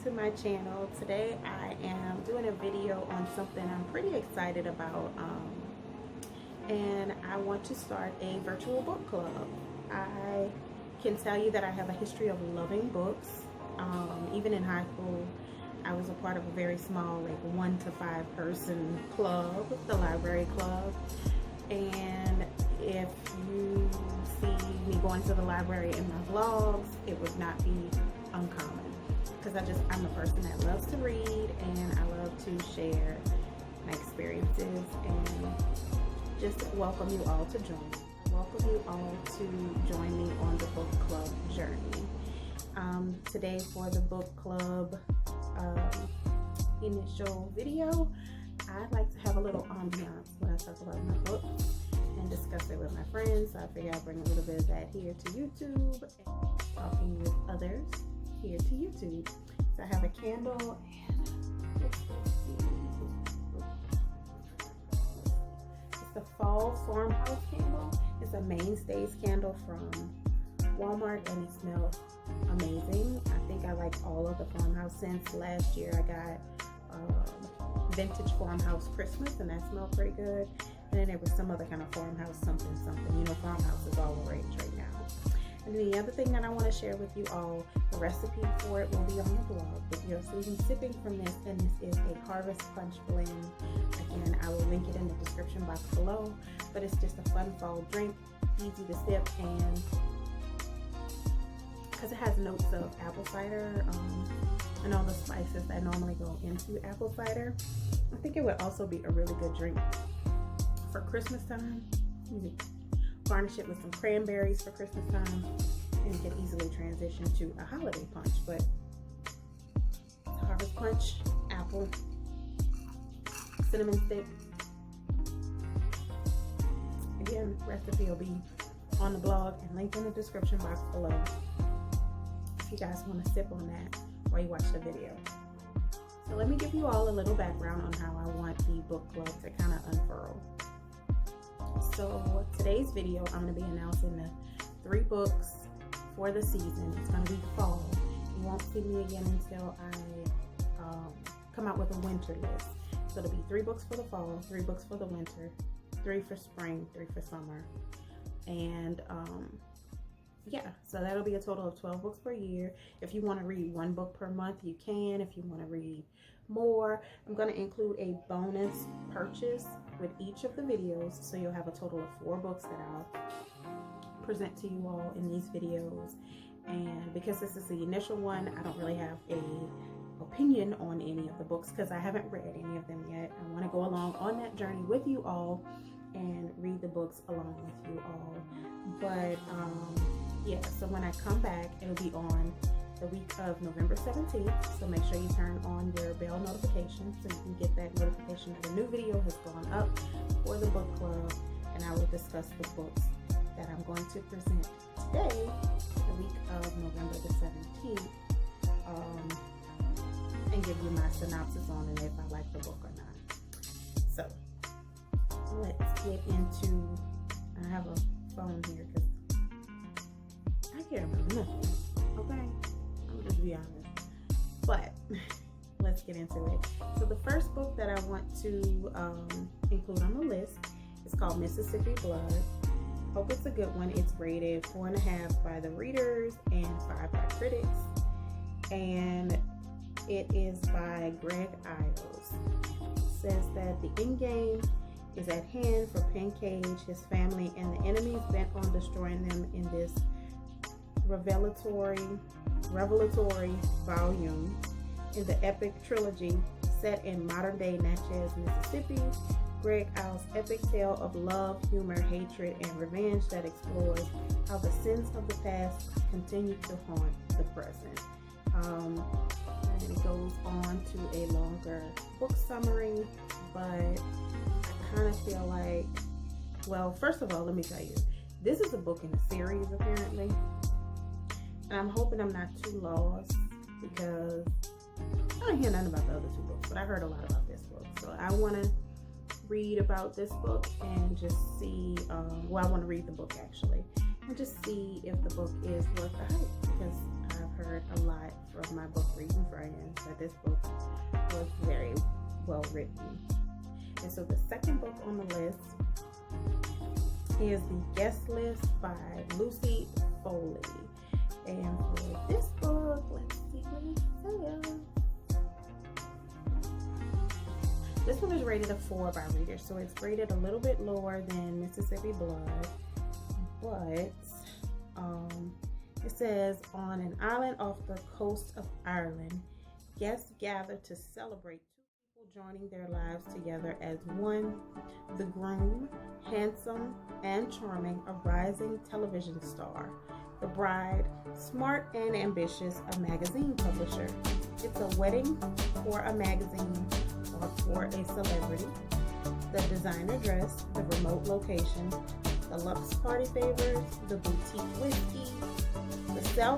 to my channel. Today I am doing a video on something I'm pretty excited about, and I want to start a virtual book club. I can tell you that I have a history of loving books. Even in high school, I was a part of a very small, like 1 to 5 person club, the library club. And if you see me going to the library in my vlogs, it would not be uncommon, because I'm a person that loves to read and I love to share my experiences and just welcome you all to join me. I welcome you all to join me on the book club journey. Today for the book club initial video, I like to have a little ambiance when I talk about my book and discuss it with my friends. So I figure I'll bring a little bit of that here to YouTube and talking with others here to YouTube. So I have a candle and it's the Fall Farmhouse candle. It's a Mainstays candle from Walmart and it smells amazing. I think I like all of the farmhouse scents. Last year I got vintage farmhouse Christmas and that smelled pretty good. And then there was some other kind of farmhouse something. You know, farmhouse is all the rage right now. And the other thing that I want to share with you all, the recipe for it will be on the blog. But you'll see me sipping from this, and this is a Harvest Punch blend. Again, I will link it in the description box below. But it's just a fun fall drink, easy to sip, and because it has notes of apple cider and all the spices that normally go into apple cider. I think it would also be a really good drink for Christmas time. You can garnish it with some cranberries for Christmas time, and you can easily transition to a holiday punch. But it's Harvest Punch, apple, cinnamon stick. Again, recipe will be on the blog and linked in the description box below if you guys want to sip on that while you watch the video. So let me give you all a little background on how I want the book club to kind of unfurl. So today's video, I'm going to be announcing the 3 books for the season. It's going to be fall. You won't see me again until I come out with a winter list. So it'll be 3 books for the fall, 3 books for the winter, 3 for spring, 3 for summer. And yeah, so that'll be a total of 12 books per year. If you want to read 1 book per month, you can. If you want to read more, I'm going to include a bonus purchase with each of the videos, so you'll have a total of 4 books that I'll present to you all in these videos. And because this is the initial one, I don't really have a opinion on any of the books because I haven't read any of them yet. I want to go along on that journey with you all and read the books along with you all. But yeah, so when I come back, it'll be on the week of November 17th. So make sure you turn on your bell notifications so you can get that notification that a new video has gone up for the book club. And I will discuss the books that I'm going to present today, the week of November the 17th, and give you my synopsis on it if I like the book or not. So let's get into, I have a phone here because I can't remember nothing, okay? I'll just be honest. But let's get into it. So the first book that I want to include on the list is called Mississippi Blood. Hope it's a good one. It's rated 4.5 by the readers and 5 by critics. And it is by Greg Iles. It says that the end game is at hand for Pancage, his family, and the enemies bent on destroying them in this revelatory volume in the epic trilogy set in modern-day Natchez, Mississippi. Greg Iles' epic tale of love, humor, hatred, and revenge that explores how the sins of the past continue to haunt the present. And it goes on to a longer book summary, but I kind of feel like, well, first of all, let me tell you, this is a book in a series apparently. And I'm hoping I'm not too lost because I don't hear nothing about the other 2 books, but I heard a lot about this book. So I want to read about this book and just see, well, I want to read the book actually, and just see if the book is worth the hype, because I've heard a lot from my book reading friends that this book was very well written. And so the second book on the list is The Guest List by Lucy Foley. And for this book, let's see what it says. This one is rated a 4 by readers, so it's rated a little bit lower than Mississippi Blood, but it says, on an island off the coast of Ireland, guests gather to celebrate two people joining their lives together as one. The groom, handsome and charming, a rising television star. The bride, smart and ambitious, a magazine publisher. It's a wedding for a magazine or for a celebrity. The designer dress, the remote location, the luxe party favors, the boutique whiskey. The cell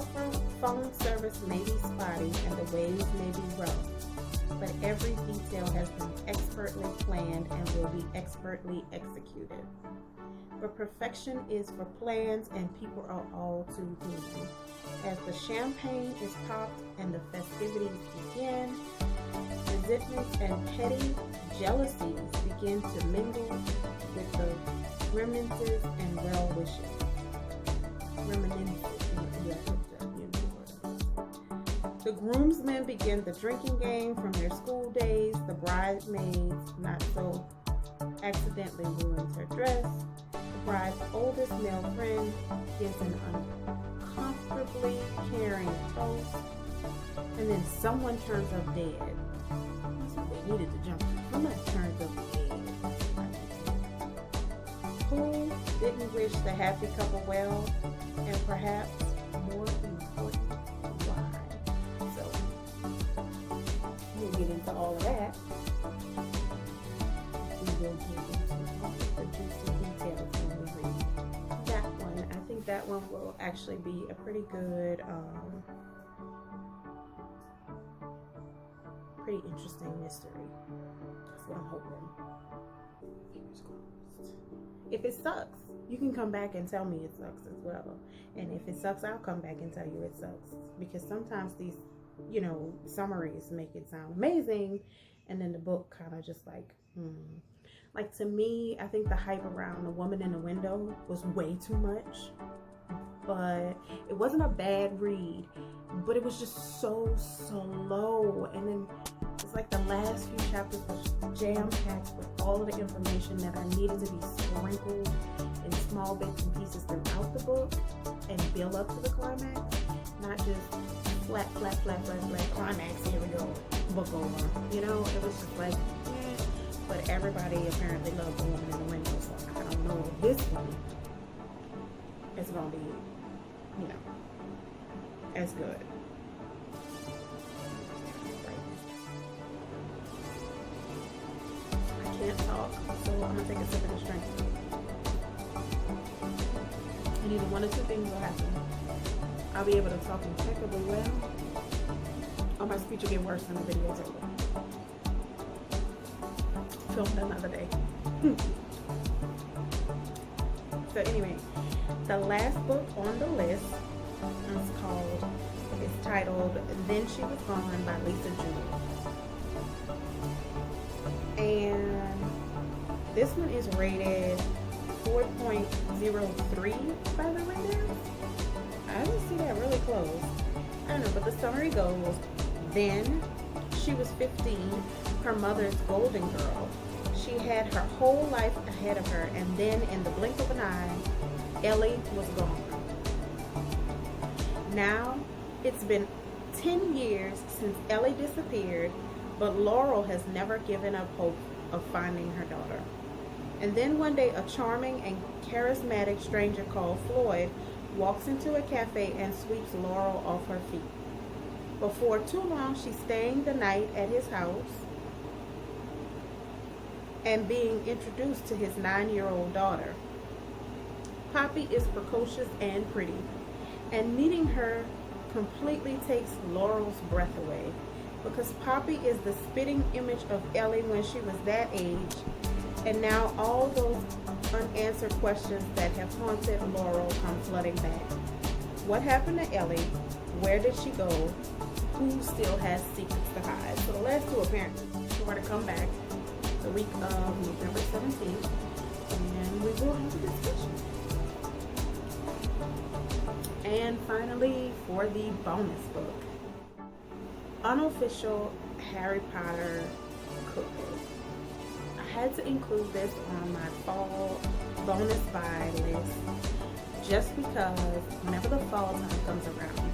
phone service may be spotty and the waves may be rough, but every detail has been expertly planned and will be expertly executed. But perfection is for plans, and people are all too human. As the champagne is popped and the festivities begin, resentments and petty jealousies begin to mingle with the reminiscences and well wishes. The groomsmen begin the drinking game from their school days. The bridesmaids, not so accidentally ruins her dress. The bride's oldest male friend gives an uncomfortably caring toast, and then someone turns up dead. So they needed to jump. Somebody turns up dead. Who didn't wish the happy couple well, and perhaps more important, why? So we'll get into all of that. We will get into all the juicy details when we read that one. I think that one will actually be a pretty good, pretty interesting mystery. That's what I'm hoping. Fingers crossed. If it sucks, you can come back and tell me it sucks as well. And if it sucks, I'll come back and tell you it sucks. Because sometimes these, summaries make it sound amazing, and then the book kind of just like, Like, to me, I think the hype around The Woman in the Window was way too much. But it wasn't a bad read, but it was just so slow. And then it's like the last few chapters was jam-packed with all of the information that I needed to be sprinkled in small bits and pieces throughout the book and build up to the climax, not just flat climax, here we go, book over. It was just like, but everybody apparently loved The Woman in the Window, so I don't know if this one is going to be, as good. I can't talk, so I'm going to take a sip of this drink. And either one or two things will happen. I'll be able to talk impeccably well, or my speech will get worse than the video's over. Filmed another day. So anyway, the last book on the list is titled Then She Was Gone by Lisa Jewell. And this one is rated 4.03 by the readers. I didn't see that really close. I don't know, but the summary goes, then she was 15, her mother's golden girl. She had her whole life ahead of her, and then in the blink of an eye, Ellie was gone. Now, it's been 10 years since Ellie disappeared, but Laurel has never given up hope of finding her daughter. And then one day, a charming and charismatic stranger called Floyd walks into a cafe and sweeps Laurel off her feet. Before too long, she's staying the night at his house and being introduced to his 9-year-old daughter. Poppy is precocious and pretty, and meeting her completely takes Laurel's breath away, because Poppy is the spitting image of Ellie when she was that age, and now all those unanswered questions that have haunted Laurel come flooding back. what happened to Ellie, where did she go, who still has secrets to hide. So the last two apparently were to come back the week of November 17th, and we will have a discussion. And finally, for the bonus book, Unofficial Harry Potter Cookbook. I had to include this on my fall bonus buy list just because whenever the fall time comes around,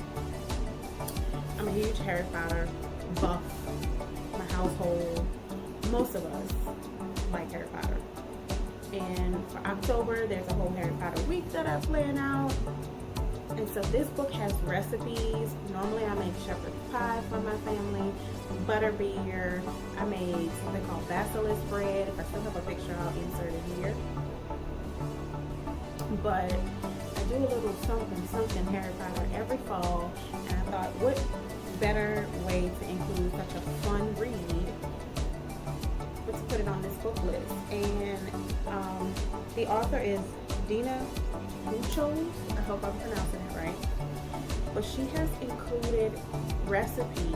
I'm a huge Harry Potter buff. My household, most of us like Harry Potter. And for October, there's a whole Harry Potter week that I plan out. And so this book has recipes. Normally I make shepherd's pie for my family, butterbeer. I made something called basilisk bread. If I still have a picture, I'll insert it here. But I do a little something Harry Potter every fall, and I thought, what better way to include such a fun read but to put it on this book list. And the author is Dina Buchholz. I hope I'm pronouncing it right. But she has included recipes,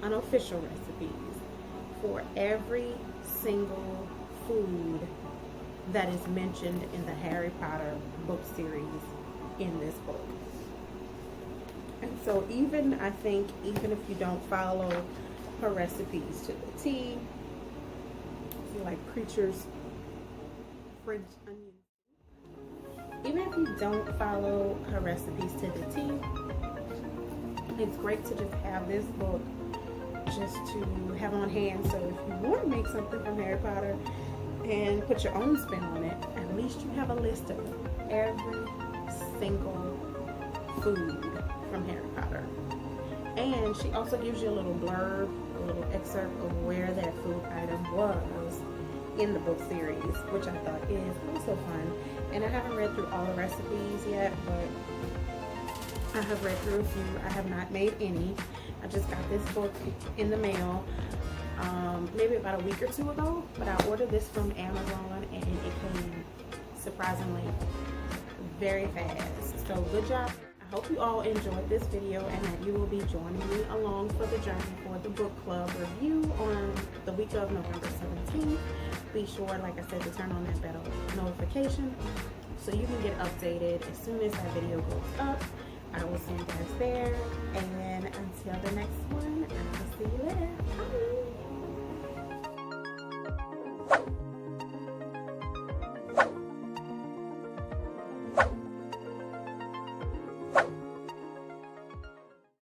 unofficial recipes, for every single food that is mentioned in the Harry Potter book series in this book. And so even if you don't follow her recipes to the T, like Preacher's French onion, even if you don't follow her recipes to the T, it's great to just have this book just to have on hand. So if you want to make something from Harry Potter and put your own spin on it, at least you have a list of every single food from Harry Potter. And she also gives you a little blurb, a little excerpt of where that food item was in the book series, which I thought is also fun. And I haven't read through all the recipes yet, but I have read through a few. I have not made any. I just got this book in the mail maybe about a week or two ago, but I ordered this from Amazon and it came surprisingly very fast. So good job. I hope you all enjoyed this video and that you will be joining me along for the journey for the book club review on the week of November 17th. Be sure, like I said, to turn on that bell notification so you can get updated as soon as that video goes up. I will see you guys there, and until the next one, I will see you later. Bye.